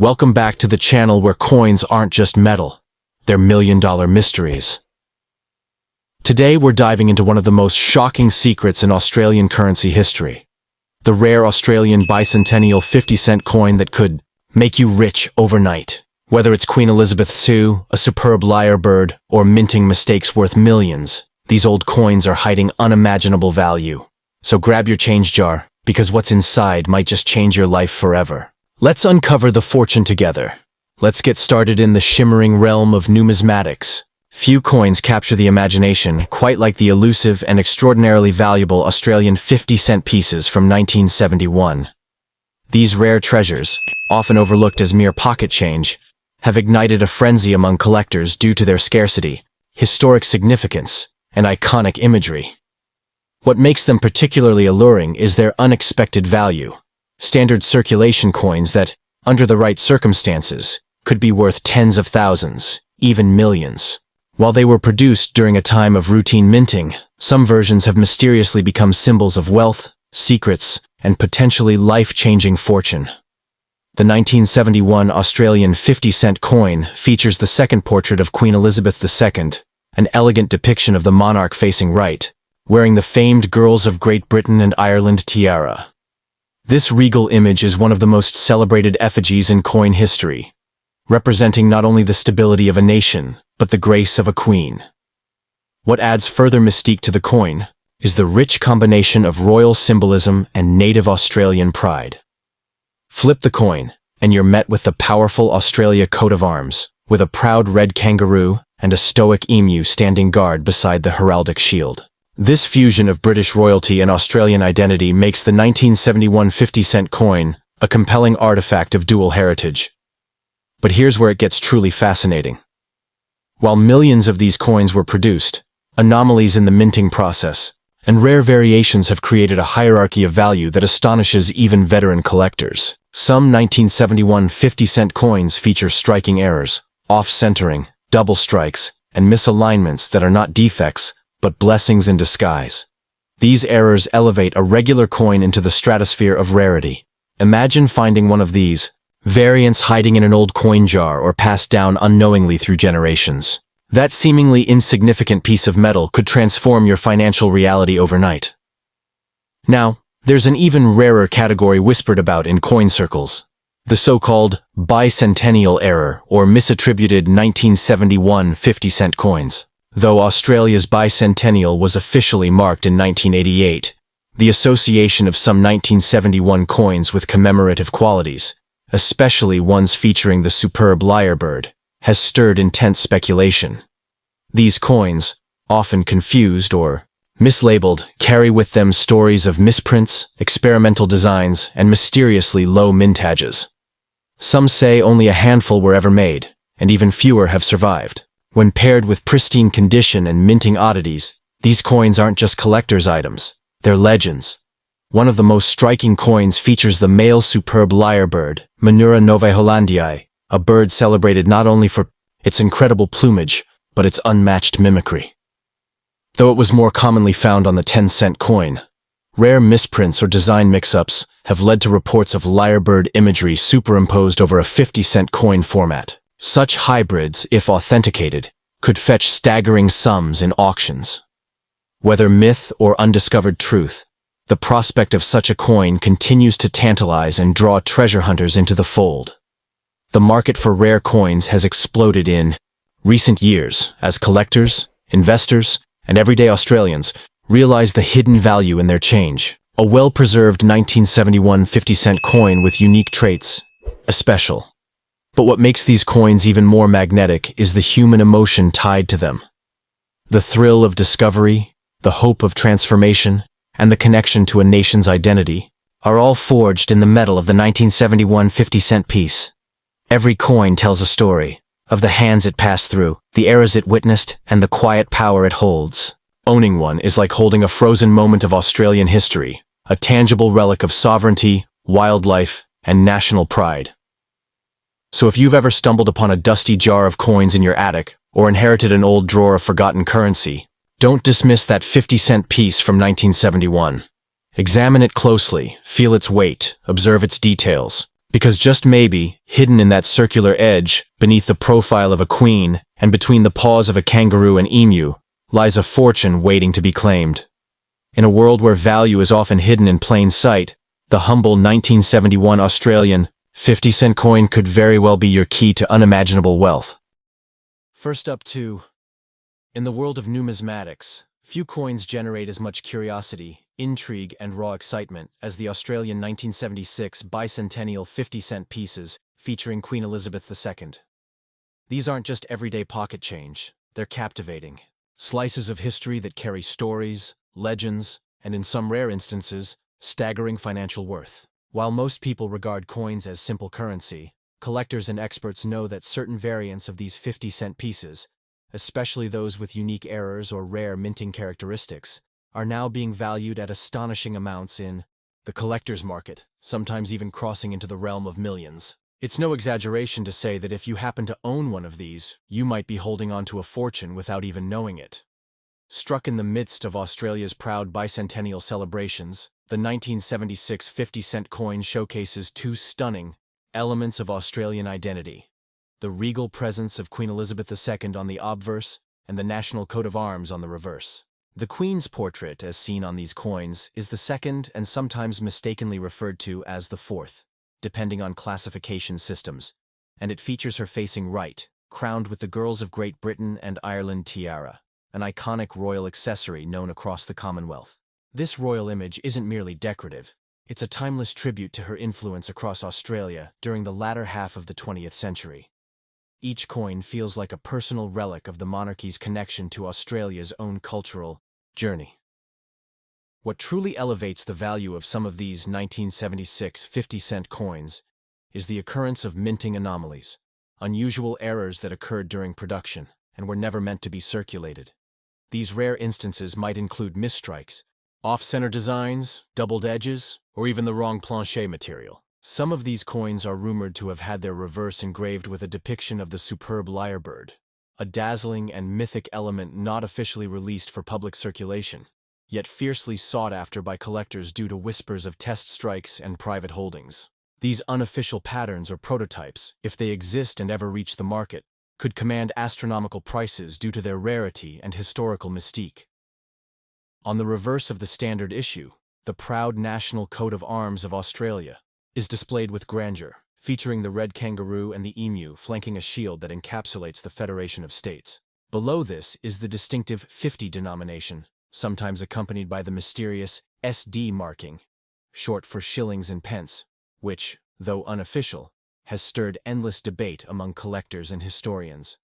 Welcome back to the channel where coins aren't just metal, they're million-dollar mysteries. Today we're diving into one of the most shocking secrets in Australian currency history. The rare Australian bicentennial 50-cent coin that could make you rich overnight. Whether it's Queen Elizabeth II, a superb lyrebird, or minting mistakes worth millions, these old coins are hiding unimaginable value. So grab your change jar, because what's inside might just change your life forever. Let's uncover the fortune together. Let's get started in the shimmering realm of numismatics. Few coins capture the imagination quite like the elusive and extraordinarily valuable Australian 50-cent pieces from 1971. These rare treasures, often overlooked as mere pocket change, have ignited a frenzy among collectors due to their scarcity, historic significance, and iconic imagery. What makes them particularly alluring is their unexpected value. Standard circulation coins that, under the right circumstances, could be worth tens of thousands, even millions. While they were produced during a time of routine minting, some versions have mysteriously become symbols of wealth, secrets, and potentially life-changing fortune. The 1971 Australian 50-cent coin features the second portrait of Queen Elizabeth II, an elegant depiction of the monarch facing right, wearing the famed Girls of Great Britain and Ireland tiara. This regal image is one of the most celebrated effigies in coin history, representing not only the stability of a nation, but the grace of a queen. What adds further mystique to the coin is the rich combination of royal symbolism and native Australian pride. Flip the coin, and you're met with the powerful Australia coat of arms, with a proud red kangaroo and a stoic emu standing guard beside the heraldic shield. This fusion of British royalty and Australian identity makes the 1971 50-cent coin a compelling artifact of dual heritage. But here's where it gets truly fascinating. While millions of these coins were produced, anomalies in the minting process and rare variations have created a hierarchy of value that astonishes even veteran collectors. Some 1971 50-cent coins feature striking errors, off-centering, double strikes, and misalignments that are not defects, but blessings in disguise. These errors elevate a regular coin into the stratosphere of rarity. Imagine finding one of these variants hiding in an old coin jar or passed down unknowingly through generations. That seemingly insignificant piece of metal could transform your financial reality overnight. Now, there's an even rarer category whispered about in coin circles: the so-called bicentennial error or misattributed 1971 50-cent coins. Though Australia's bicentennial was officially marked in 1988, the association of some 1971 coins with commemorative qualities, especially ones featuring the superb lyrebird, has stirred intense speculation. These coins, often confused or mislabeled, carry with them stories of misprints, experimental designs, and mysteriously low mintages. Some say only a handful were ever made, and even fewer have survived. When paired with pristine condition and minting oddities, these coins aren't just collector's items, they're legends. One of the most striking coins features the male superb lyrebird, Menura novaehollandii, a bird celebrated not only for its incredible plumage, but its unmatched mimicry. Though it was more commonly found on the 10-cent coin, rare misprints or design mix-ups have led to reports of lyrebird imagery superimposed over a 50-cent coin format. Such hybrids, if authenticated, could fetch staggering sums in auctions. Whether myth or undiscovered truth, the prospect of such a coin continues to tantalize and draw treasure hunters into the fold. The market for rare coins has exploded in recent years as collectors, investors, and everyday Australians realize the hidden value in their change. A well-preserved 1971 50-cent coin with unique traits, a special. But what makes these coins even more magnetic is the human emotion tied to them. The thrill of discovery, the hope of transformation, and the connection to a nation's identity are all forged in the metal of the 1971 50-cent piece. Every coin tells a story of the hands it passed through, the eras it witnessed, and the quiet power it holds. Owning one is like holding a frozen moment of Australian history, a tangible relic of sovereignty, wildlife, and national pride. So if you've ever stumbled upon a dusty jar of coins in your attic, or inherited an old drawer of forgotten currency, don't dismiss that 50-cent piece from 1971. Examine it closely, feel its weight, observe its details. Because just maybe, hidden in that circular edge, beneath the profile of a queen, and between the paws of a kangaroo and emu, lies a fortune waiting to be claimed. In a world where value is often hidden in plain sight, the humble 1971 Australian 50-cent coin could very well be your key to unimaginable wealth. First up in the world of numismatics, few coins generate as much curiosity, intrigue, and raw excitement as the Australian 1976 bicentennial 50-cent pieces featuring Queen Elizabeth II. These aren't just everyday pocket change, they're captivating. Slices of history that carry stories, legends, and in some rare instances, staggering financial worth. While most people regard coins as simple currency, collectors and experts know that certain variants of these 50-cent pieces, especially those with unique errors or rare minting characteristics, are now being valued at astonishing amounts in the collector's market, sometimes even crossing into the realm of millions. It's no exaggeration to say that if you happen to own one of these, you might be holding on to a fortune without even knowing it. Struck in the midst of Australia's proud bicentennial celebrations, the 1976 50-cent coin showcases two stunning elements of Australian identity: the regal presence of Queen Elizabeth II on the obverse and the national coat of arms on the reverse. The Queen's portrait, as seen on these coins, is the second and sometimes mistakenly referred to as the fourth, depending on classification systems, and it features her facing right, crowned with the Girls of Great Britain and Ireland tiara, an iconic royal accessory known across the Commonwealth. This royal image isn't merely decorative, it's a timeless tribute to her influence across Australia during the latter half of the 20th century. Each coin feels like a personal relic of the monarchy's connection to Australia's own cultural journey. What truly elevates the value of some of these 1976 50-cent coins is the occurrence of minting anomalies, unusual errors that occurred during production and were never meant to be circulated. These rare instances might include misstrikes, off-center designs, doubled edges, or even the wrong plancher material. Some of these coins are rumored to have had their reverse engraved with a depiction of the superb lyrebird, a dazzling and mythic element not officially released for public circulation, yet fiercely sought after by collectors due to whispers of test strikes and private holdings. These unofficial patterns or prototypes, if they exist and ever reach the market, could command astronomical prices due to their rarity and historical mystique. On the reverse of the standard issue, the proud national coat of arms of Australia is displayed with grandeur, featuring the red kangaroo and the emu flanking a shield that encapsulates the Federation of States. Below this is the distinctive 50 denomination, sometimes accompanied by the mysterious SD marking, short for shillings and pence, which, though unofficial, has stirred endless debate among collectors and historians.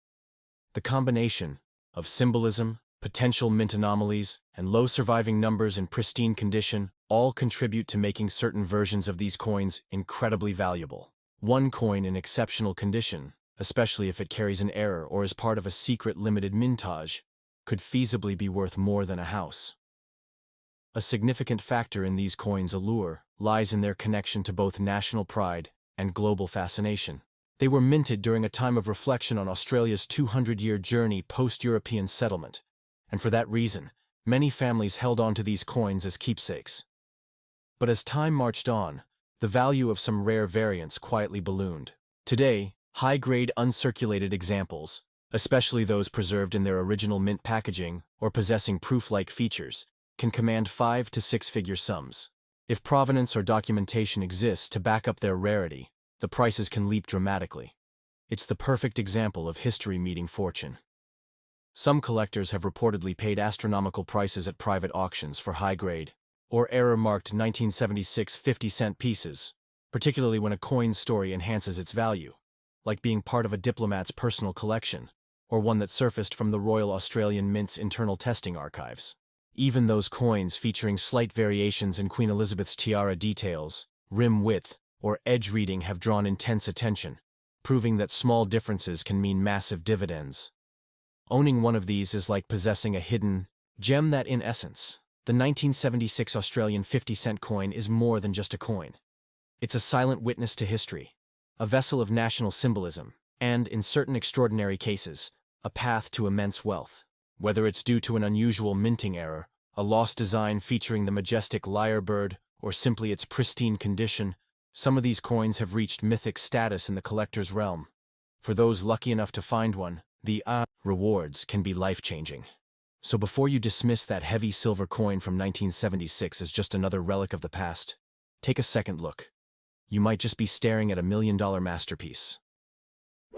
The combination of symbolism, potential mint anomalies, and low surviving numbers in pristine condition all contribute to making certain versions of these coins incredibly valuable. One coin in exceptional condition, especially if it carries an error or is part of a secret limited mintage, could feasibly be worth more than a house. A significant factor in these coins' allure lies in their connection to both national pride and global fascination. They were minted during a time of reflection on Australia's 200-year journey post-European settlement, and for that reason, many families held on to these coins as keepsakes. But as time marched on, the value of some rare variants quietly ballooned. Today, high-grade uncirculated examples, especially those preserved in their original mint packaging or possessing proof-like features, can command 5- to 6-figure sums. If provenance or documentation exists to back up their rarity, the prices can leap dramatically. It's the perfect example of history meeting fortune. Some collectors have reportedly paid astronomical prices at private auctions for high-grade or error-marked 1976 50-cent pieces, particularly when a coin's story enhances its value, like being part of a diplomat's personal collection, or one that surfaced from the Royal Australian Mint's internal testing archives. Even those coins featuring slight variations in Queen Elizabeth's tiara details, rim width, or edge reading have drawn intense attention, proving that small differences can mean massive dividends. Owning one of these is like possessing a hidden gem that, in essence, the 1976 Australian 50-cent coin is more than just a coin. It's a silent witness to history, a vessel of national symbolism, and, in certain extraordinary cases, a path to immense wealth. Whether it's due to an unusual minting error, a lost design featuring the majestic lyrebird, or simply its pristine condition, Some of these coins have reached mythic status in the collector's realm. For those lucky enough to find one, the rewards can be life-changing. So before you dismiss that heavy silver coin from 1976 as just another relic of the past, take a second look. You might just be staring at a $1 million masterpiece.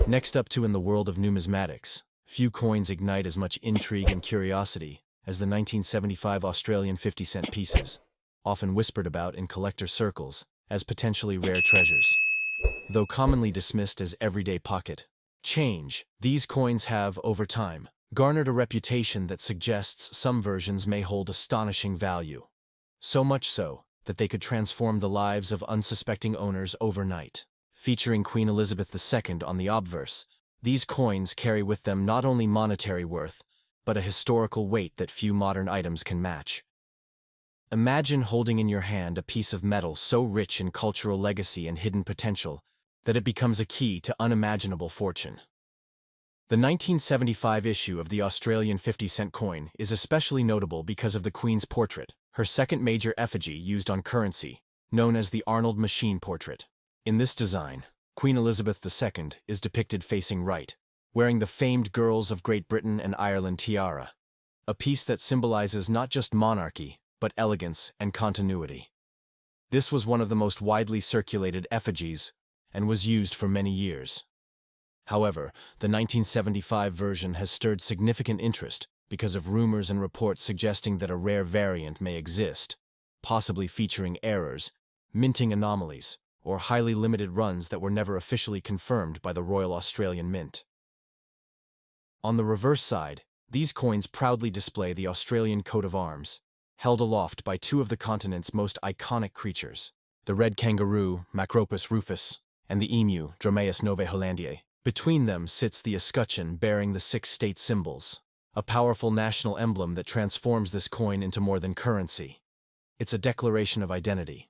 Next up in the world of numismatics, few coins ignite as much intrigue and curiosity as the 1975 Australian 50-cent pieces, often whispered about in collector circles as potentially rare treasures. Though commonly dismissed as everyday pocket change, these coins have, over time, garnered a reputation that suggests some versions may hold astonishing value. So much so that they could transform the lives of unsuspecting owners overnight. Featuring Queen Elizabeth II on the obverse, these coins carry with them not only monetary worth, but a historical weight that few modern items can match. Imagine holding in your hand a piece of metal so rich in cultural legacy and hidden potential that it becomes a key to unimaginable fortune. The 1975 issue of the Australian 50-cent coin is especially notable because of the Queen's portrait, her second major effigy used on currency, known as the Arnold Machine portrait. In this design, Queen Elizabeth II is depicted facing right, wearing the famed Girls of Great Britain and Ireland tiara, a piece that symbolizes not just monarchy, but elegance and continuity. This was one of the most widely circulated effigies and was used for many years. However, the 1975 version has stirred significant interest because of rumors and reports suggesting that a rare variant may exist, possibly featuring errors, minting anomalies, or highly limited runs that were never officially confirmed by the Royal Australian Mint. On the reverse side, these coins proudly display the Australian coat of arms, held aloft by two of the continent's most iconic creatures, the red kangaroo, Macropus rufus, and the emu, Dromaeus novaehollandiae. Between them sits the escutcheon bearing the 6 state symbols, a powerful national emblem that transforms this coin into more than currency. It's a declaration of identity.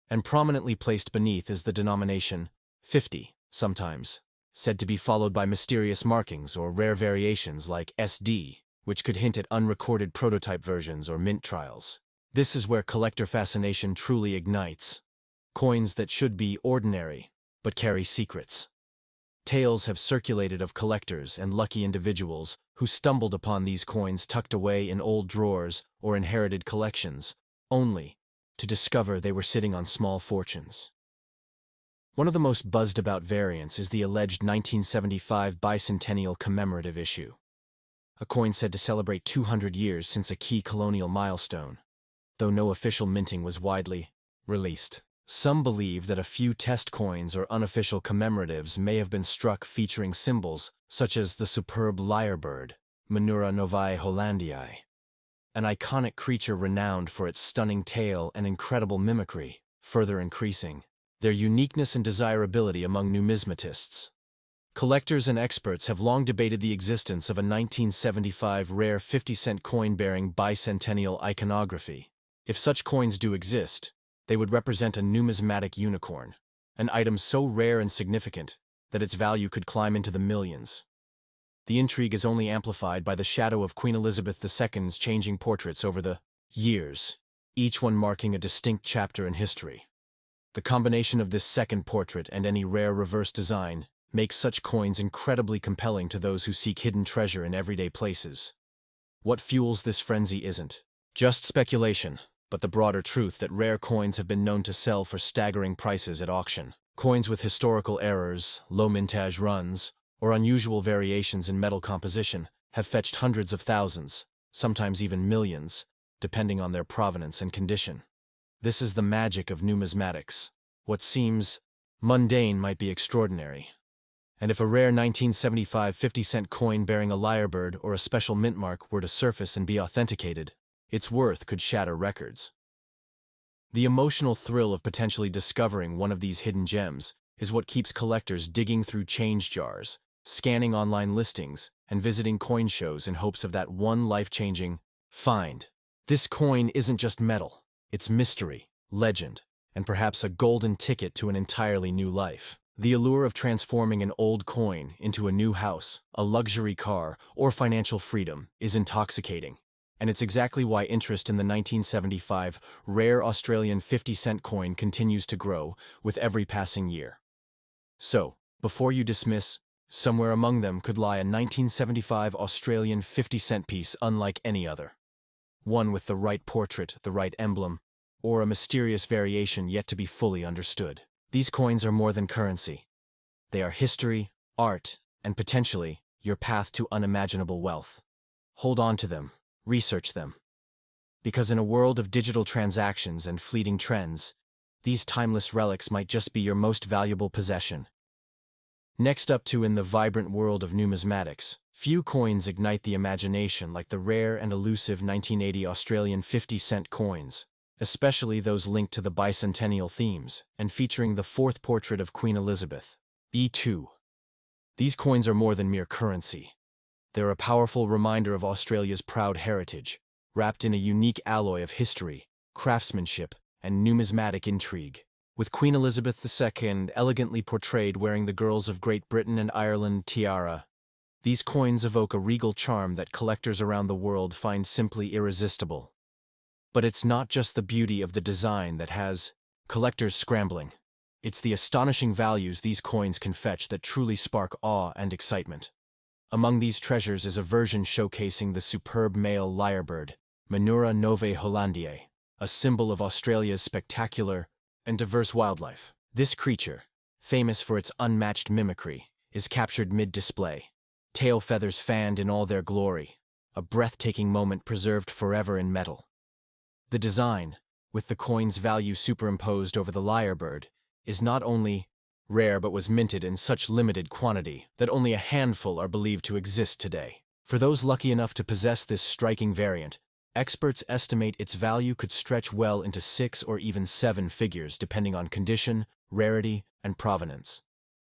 And prominently placed beneath is the denomination 50, sometimes, said to be followed by mysterious markings or rare variations like SD, which could hint at unrecorded prototype versions or mint trials. This is where collector fascination truly ignites. Coins that should be ordinary, but carry secrets. Tales have circulated of collectors and lucky individuals who stumbled upon these coins tucked away in old drawers or inherited collections, only to discover they were sitting on small fortunes. One of the most buzzed-about variants is the alleged 1975 bicentennial commemorative issue, a coin said to celebrate 200 years since a key colonial milestone, though no official minting was widely released. Some believe that a few test coins or unofficial commemoratives may have been struck featuring symbols such as the superb lyrebird, Menura novaehollandiae, an iconic creature renowned for its stunning tail and incredible mimicry, further increasing their uniqueness and desirability among numismatists. Collectors and experts have long debated the existence of a 1975 rare 50-cent coin bearing bicentennial iconography. If such coins do exist, they would represent a numismatic unicorn, an item so rare and significant that its value could climb into the millions. The intrigue is only amplified by the shadow of Queen Elizabeth II's changing portraits over the years, each one marking a distinct chapter in history. The combination of this second portrait and any rare reverse design makes such coins incredibly compelling to those who seek hidden treasure in everyday places. What fuels this frenzy isn't just speculation, but the broader truth that rare coins have been known to sell for staggering prices at auction. Coins with historical errors, low mintage runs, or unusual variations in metal composition have fetched hundreds of thousands, sometimes even millions, depending on their provenance and condition. This is the magic of numismatics. What seems mundane might be extraordinary. And if a rare 1975 50-cent coin bearing a lyrebird or a special mint mark were to surface and be authenticated, its worth could shatter records. The emotional thrill of potentially discovering one of these hidden gems is what keeps collectors digging through change jars, scanning online listings, and visiting coin shows in hopes of that one life-changing find. This coin isn't just metal, it's mystery, legend, and perhaps a golden ticket to an entirely new life. The allure of transforming an old coin into a new house, a luxury car, or financial freedom is intoxicating. And it's exactly why interest in the 1975 rare Australian 50-cent coin continues to grow with every passing year. So, before you dismiss, somewhere among them could lie a 1975 Australian 50-cent piece unlike any other. One with the right portrait, the right emblem, or a mysterious variation yet to be fully understood. These coins are more than currency. They are history, art, and potentially your path to unimaginable wealth. Hold on to them, research them. Because in a world of digital transactions and fleeting trends, these timeless relics might just be your most valuable possession. Next up in the vibrant world of numismatics, few coins ignite the imagination like the rare and elusive 1980 Australian 50-cent coins, especially those linked to the bicentennial themes and featuring the fourth portrait of Queen Elizabeth, E2. These coins are more than mere currency. They're a powerful reminder of Australia's proud heritage, wrapped in a unique alloy of history, craftsmanship, and numismatic intrigue. With Queen Elizabeth II elegantly portrayed wearing the girls of Great Britain and Ireland tiara, these coins evoke a regal charm that collectors around the world find simply irresistible. But it's not just the beauty of the design that has collectors scrambling. It's the astonishing values these coins can fetch that truly spark awe and excitement. Among these treasures is a version showcasing the superb male lyrebird, Menura novae hollandiae, a symbol of Australia's spectacular and diverse wildlife. This creature, famous for its unmatched mimicry, is captured mid-display, tail feathers fanned in all their glory, a breathtaking moment preserved forever in metal. The design, with the coin's value superimposed over the lyrebird, is not only rare but was minted in such limited quantity that only a handful are believed to exist today. For those lucky enough to possess this striking variant, experts estimate its value could stretch well into 6 or even 7 figures depending on condition, rarity, and provenance.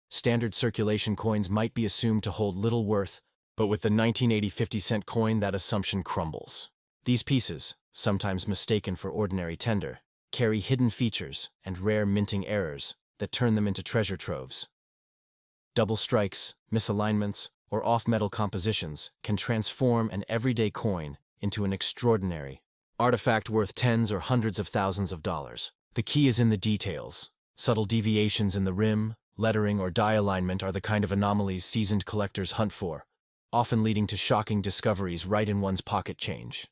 Standard circulation coins might be assumed to hold little worth, but with the 1980 50-cent coin that assumption crumbles. These pieces, sometimes mistaken for ordinary tender, carry hidden features and rare minting errors that turn them into treasure troves. Double strikes, misalignments, or off-metal compositions can transform an everyday coin into an extraordinary artifact worth tens or hundreds of thousands of dollars. The key is in the details. Subtle deviations in the rim, lettering, or die alignment are the kind of anomalies seasoned collectors hunt for, often leading to shocking discoveries right in one's pocket change.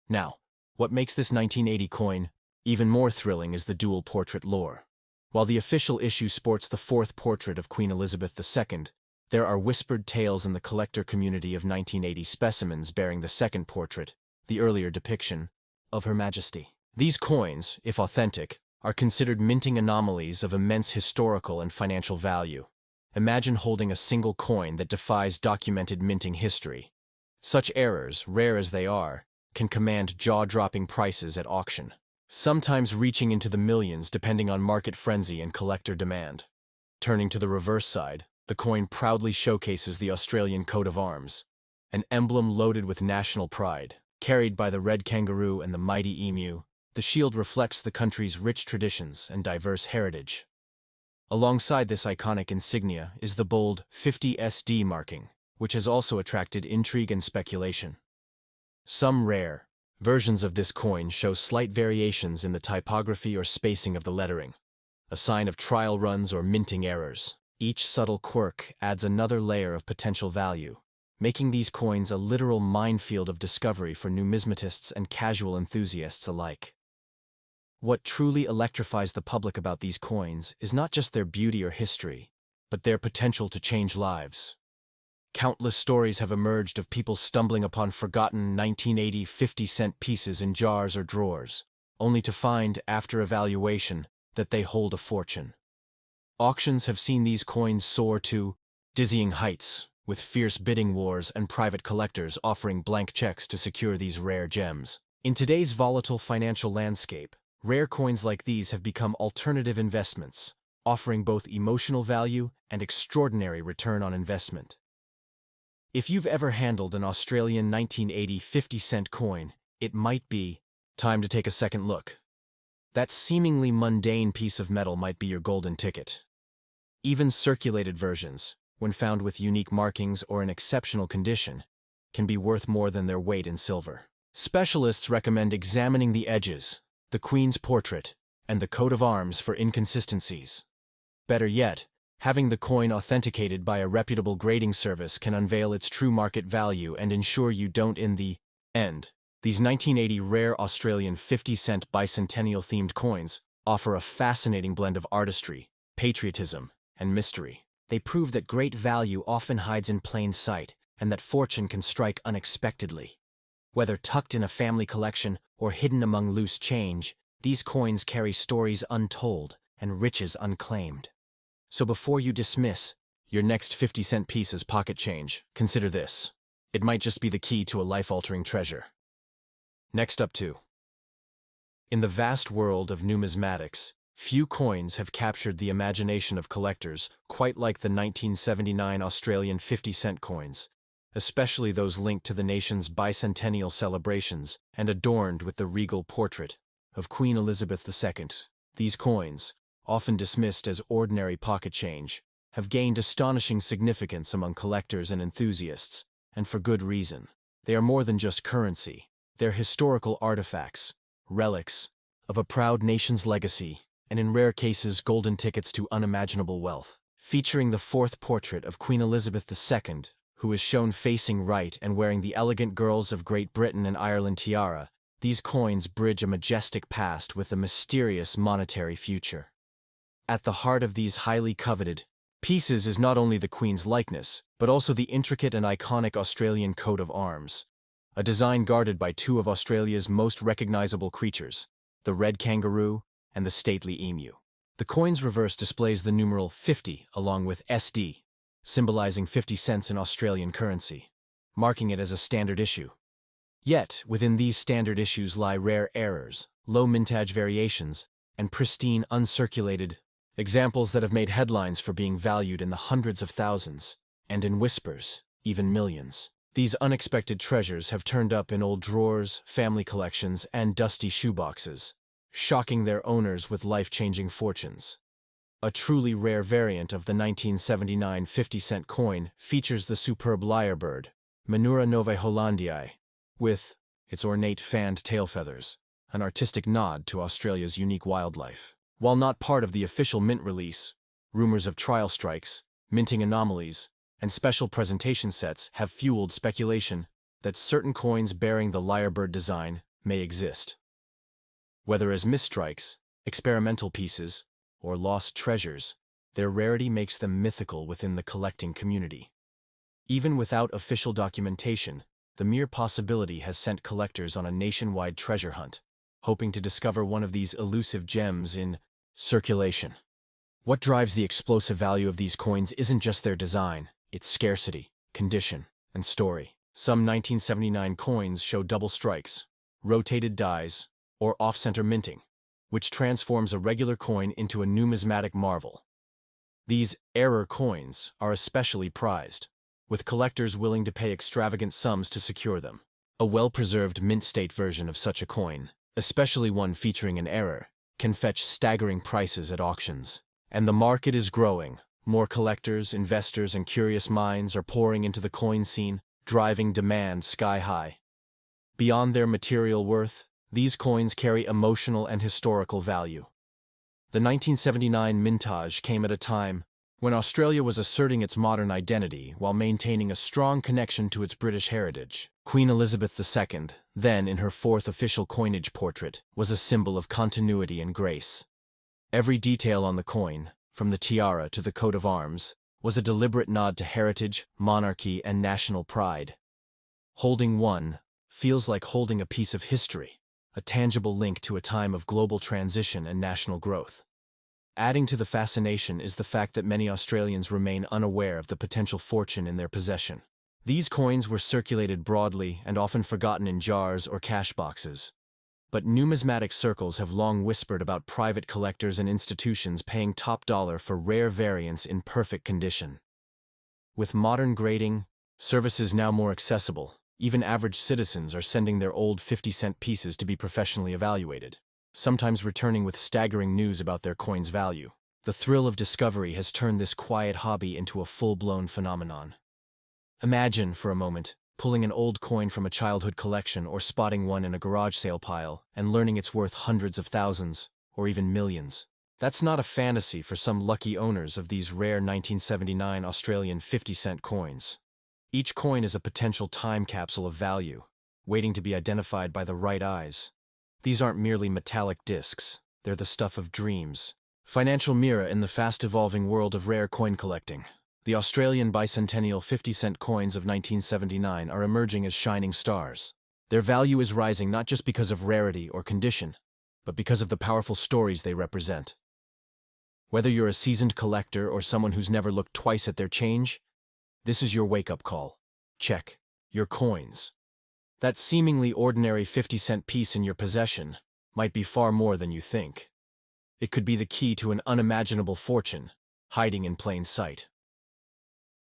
Now, what makes this 1980 coin even more thrilling is the dual portrait lore. While the official issue sports the fourth portrait of Queen Elizabeth II, there are whispered tales in the collector community of 1980 specimens bearing the second portrait, the earlier depiction, of Her Majesty. These coins, if authentic, are considered minting anomalies of immense historical and financial value. Imagine holding a single coin that defies documented minting history. Such errors, rare as they are, can command jaw-dropping prices at auction, sometimes reaching into the millions depending on market frenzy and collector demand. Turning to the reverse side, the coin proudly showcases the Australian coat of arms, an emblem loaded with national pride. Carried by the red kangaroo and the mighty emu, the shield reflects the country's rich traditions and diverse heritage. Alongside this iconic insignia is the bold 50SD marking, which has also attracted intrigue and speculation. Some rare versions of this coin show slight variations in the typography or spacing of the lettering, a sign of trial runs or minting errors. Each subtle quirk adds another layer of potential value, making these coins a literal minefield of discovery for numismatists and casual enthusiasts alike. What truly electrifies the public about these coins is not just their beauty or history, but their potential to change lives. Countless stories have emerged of people stumbling upon forgotten 1980 50-cent pieces in jars or drawers, only to find, after evaluation, that they hold a fortune. Auctions have seen these coins soar to dizzying heights, with fierce bidding wars and private collectors offering blank checks to secure these rare gems. In today's volatile financial landscape, rare coins like these have become alternative investments, offering both emotional value and extraordinary return on investment. If you've ever handled an Australian 1980 50-cent coin, it might be time to take a second look. That seemingly mundane piece of metal might be your golden ticket. Even circulated versions, when found with unique markings or in exceptional condition, can be worth more than their weight in silver. Specialists recommend examining the edges, the Queen's portrait, and the coat of arms for inconsistencies. Better yet, having the coin authenticated by a reputable grading service can unveil its true market value and ensure you don't in the end. These 1980 rare Australian 50-cent bicentennial-themed coins offer a fascinating blend of artistry, patriotism, and mystery. They prove that great value often hides in plain sight and that fortune can strike unexpectedly. Whether tucked in a family collection or hidden among loose change, these coins carry stories untold and riches unclaimed. So before you dismiss your next 50-cent piece as pocket change, consider this. It might just be the key to a life-altering treasure. Next up too. In the vast world of numismatics, few coins have captured the imagination of collectors quite like the 1979 Australian 50-cent coins, especially those linked to the nation's bicentennial celebrations and adorned with the regal portrait of Queen Elizabeth II. These coins, often dismissed as ordinary pocket change, have gained astonishing significance among collectors and enthusiasts, and for good reason. They are more than just currency. They're historical artifacts, relics of a proud nation's legacy, and in rare cases golden tickets to unimaginable wealth. Featuring the fourth portrait of Queen Elizabeth II, who is shown facing right and wearing the elegant Girls of Great Britain and Ireland tiara, these coins bridge a majestic past with a mysterious monetary future. At the heart of these highly coveted pieces is not only the Queen's likeness, but also the intricate and iconic Australian coat of arms, a design guarded by two of Australia's most recognizable creatures, the red kangaroo and the stately emu. The coin's reverse displays the numeral 50 along with SD, symbolizing 50 cents in Australian currency, marking it as a standard issue. Yet, within these standard issues lie rare errors, low mintage variations, and pristine uncirculated examples that have made headlines for being valued in the hundreds of thousands, and in whispers, even millions. These unexpected treasures have turned up in old drawers, family collections, and dusty shoeboxes, shocking their owners with life-changing fortunes. A truly rare variant of the 1979 50-cent coin features the superb lyrebird, Menura novaehollandiae, with its ornate fanned tail feathers, an artistic nod to Australia's unique wildlife. While not part of the official mint release, rumors of trial strikes, minting anomalies, and special presentation sets have fueled speculation that certain coins bearing the lyrebird design may exist. Whether as misstrikes, experimental pieces, or lost treasures, their rarity makes them mythical within the collecting community. Even without official documentation, the mere possibility has sent collectors on a nationwide treasure hunt, hoping to discover one of these elusive gems in circulation. What drives the explosive value of these coins isn't just their design, it's scarcity, condition, and story. Some 1979 coins show double strikes, rotated dies, or off-center minting, which transforms a regular coin into a numismatic marvel. These error coins are especially prized, with collectors willing to pay extravagant sums to secure them. A well-preserved mint-state version of such a coin, especially one featuring an error, can fetch staggering prices at auctions. And the market is growing. More collectors, investors, and curious minds are pouring into the coin scene, driving demand sky-high. Beyond their material worth, these coins carry emotional and historical value. The 1979 mintage came at a time when Australia was asserting its modern identity while maintaining a strong connection to its British heritage. Queen Elizabeth II, then in her fourth official coinage portrait, was a symbol of continuity and grace. Every detail on the coin, from the tiara to the coat of arms, was a deliberate nod to heritage, monarchy, and national pride. Holding one feels like holding a piece of history, a tangible link to a time of global transition and national growth. Adding to the fascination is the fact that many Australians remain unaware of the potential fortune in their possession. These coins were circulated broadly and often forgotten in jars or cash boxes. But numismatic circles have long whispered about private collectors and institutions paying top dollar for rare variants in perfect condition. With modern grading, services now more accessible, even average citizens are sending their old 50-cent pieces to be professionally evaluated, sometimes returning with staggering news about their coin's value. The thrill of discovery has turned this quiet hobby into a full-blown phenomenon. Imagine, for a moment, pulling an old coin from a childhood collection or spotting one in a garage sale pile and learning it's worth hundreds of thousands or even millions. That's not a fantasy for some lucky owners of these rare 1979 Australian 50-cent coins. Each coin is a potential time capsule of value, waiting to be identified by the right eyes. These aren't merely metallic discs, they're the stuff of dreams. Financial mirror in the fast-evolving world of rare coin collecting. The Australian bicentennial 50-cent coins of 1979 are emerging as shining stars. Their value is rising not just because of rarity or condition, but because of the powerful stories they represent. Whether you're a seasoned collector or someone who's never looked twice at their change, this is your wake-up call. Check your coins. That seemingly ordinary 50-cent piece in your possession might be far more than you think. It could be the key to an unimaginable fortune, hiding in plain sight.